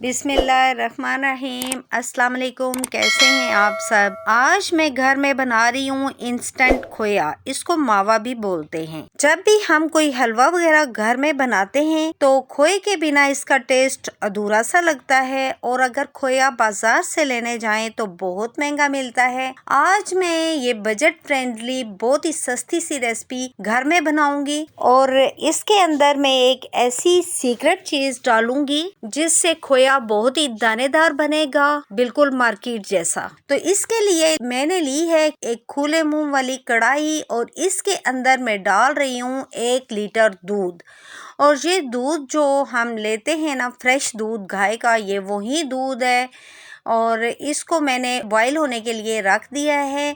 बिस्मिल्लाहिर्रहमानिर्रहीम। अस्सलाम वालेकुम। कैसे हैं आप सब। आज मैं घर में बना रही हूँ इंस्टेंट खोया। इसको मावा भी बोलते हैं। जब भी हम कोई हलवा वगैरह घर में बनाते हैं तो खोए के बिना इसका टेस्ट अधूरा सा लगता है, और अगर खोया बाजार से लेने जाएं तो बहुत महंगा मिलता है। आज मैं ये बजट फ्रेंडली बहुत ही सस्ती सी रेसिपी घर में बनाऊंगी, और इसके अंदर मैं एक ऐसी सीक्रेट चीज डालूंगी जिससे खोया बहुत ही दानेदार बनेगा, बिल्कुल मार्केट जैसा। तो इसके लिए मैंने ली है एक खुले मुंह वाली कढ़ाई, और इसके अंदर मैं डाल रही हूँ 1 लीटर दूध। और ये दूध जो हम लेते हैं ना, फ्रेश दूध गाय का, ये वही दूध है। और इसको मैंने बॉईल होने के लिए रख दिया है।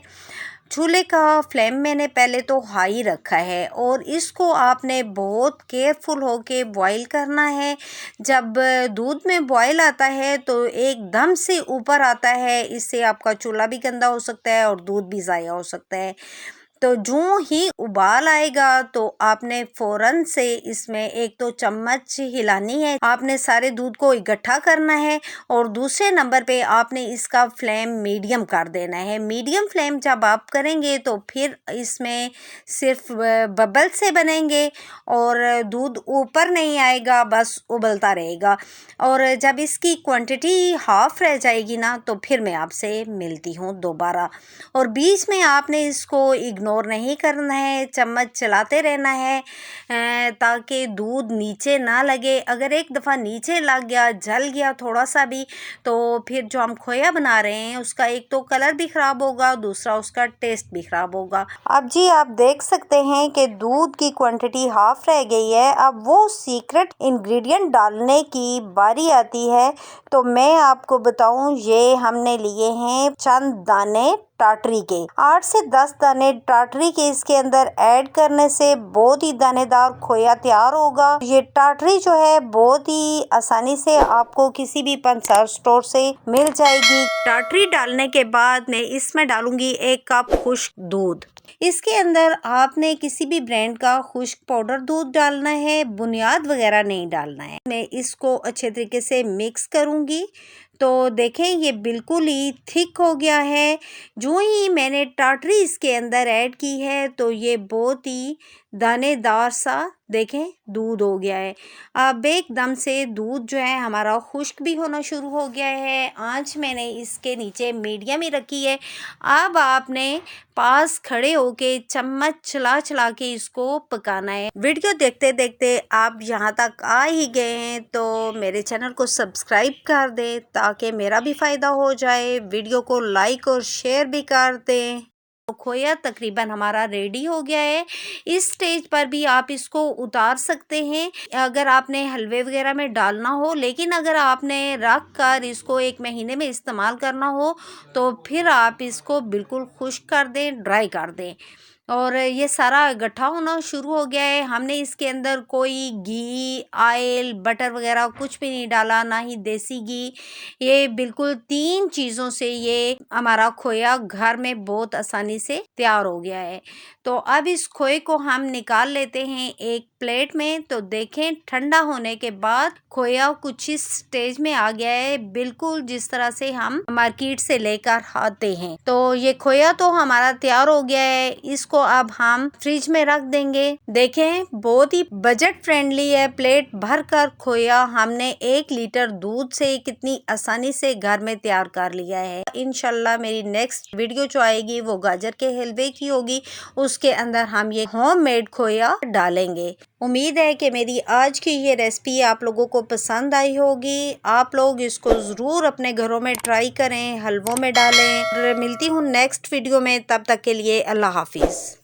चूल्हे का फ्लेम मैंने पहले तो हाई रखा है, और इसको आपने बहुत केयरफुल होके बॉईल करना है। जब दूध में बॉईल आता है तो एकदम से ऊपर आता है, इससे आपका चूल्हा भी गंदा हो सकता है और दूध भी ज़ाया हो सकता है। तो जो ही उबाल आएगा तो आपने फ़ौरन से इसमें एक तो चम्मच हिलानी है, आपने सारे दूध को इकट्ठा करना है, और दूसरे नंबर पे आपने इसका फ्लेम मीडियम कर देना है। मीडियम फ्लेम जब आप करेंगे तो फिर इसमें सिर्फ बबल से बनेंगे और दूध ऊपर नहीं आएगा, बस उबलता रहेगा। और जब इसकी क्वांटिटी हाफ रह जाएगी ना, तो फिर मैं आपसे मिलती हूँ दोबारा। और बीच में आपने इसको इग्नोर नहीं करना है, चम्मच चलाते रहना है ताकि दूध नीचे ना लगे। अगर एक दफ़ा नीचे लग गया, जल गया थोड़ा सा भी, तो फिर जो हम खोया बना रहे हैं उसका एक तो कलर भी ख़राब होगा, दूसरा उसका टेस्ट भी ख़राब होगा। अब जी आप देख सकते हैं कि दूध की क्वांटिटी हाफ रह गई है। अब वो सीक्रेट इंग्रेडिएंट डालने की बारी आती है। तो मैं आपको बताऊं, ये हमने लिए हैं चंद दाने टाटरी के, 8 से 10 दाने टाटरी के इसके अंदर ऐड करने से बहुत ही दानेदार खोया तैयार होगा। ये टाटरी जो है बहुत ही आसानी से आपको किसी भी पंसार स्टोर से मिल जाएगी। टाटरी डालने के बाद मैं इसमें डालूंगी 1 कप खुश्क दूध। इसके अंदर आपने किसी भी ब्रांड का खुश्क पाउडर दूध डालना है, बुनियाद वगैरह नहीं डालना है। मैं इसको अच्छे तरीके से मिक्स करूंगी। तो देखें ये बिल्कुल ही थिक हो गया है। जो ही मैंने टाटरी इसके अंदर ऐड की है तो ये बहुत ही दानेदार सा देखें दूध हो गया है। अब एकदम से दूध जो है हमारा खुश्क भी होना शुरू हो गया है। आंच मैंने इसके नीचे मीडियम ही रखी है। अब आपने पास खड़े होके चम्मच चला चला के इसको पकाना है। वीडियो देखते देखते आप यहाँ तक आ ही गए हैं तो मेरे चैनल को सब्सक्राइब कर दें ताकि मेरा भी फ़ायदा हो जाए। वीडियो को लाइक और शेयर भी कर दें। तो खोया तकरीबन हमारा रेडी हो गया है। इस स्टेज पर भी आप इसको उतार सकते हैं अगर आपने हलवे वगैरह में डालना हो, लेकिन अगर आपने रख कर इसको 1 महीने में इस्तेमाल करना हो तो फिर आप इसको बिल्कुल खुश्क कर दें, ड्राई कर दें। और ये सारा इकट्ठा होना शुरू हो गया है। हमने इसके अंदर कोई घी, ऑयल, बटर वगैरह कुछ भी नहीं डाला, ना ही देसी घी। ये बिल्कुल 3 चीज़ों से ये हमारा खोया घर में बहुत आसानी से तैयार हो गया है। तो अब इस खोए को हम निकाल लेते हैं एक प्लेट में। तो देखें ठंडा होने के बाद खोया कुछ इस स्टेज में आ गया है, बिल्कुल जिस तरह से हम मार्केट से लेकर आते हैं। तो ये खोया तो हमारा तैयार हो गया है। इसको अब हम फ्रिज में रख देंगे। देखें बहुत ही बजट फ्रेंडली है। प्लेट भर कर खोया हमने 1 लीटर दूध से कितनी आसानी से घर में तैयार कर लिया है। इंशाल्लाह मेरी नेक्स्ट वीडियो जो आएगी वो गाजर के हलवे की होगी। उसके अंदर हम ये होममेड खोया डालेंगे। उम्मीद है कि मेरी आज की ये रेसिपी आप लोगों को पसंद आई होगी। आप लोग इसको ज़रूर अपने घरों में ट्राई करें, हलवों में डालें। मिलती हूँ नेक्स्ट वीडियो में, तब तक के लिए अल्लाह हाफिज़।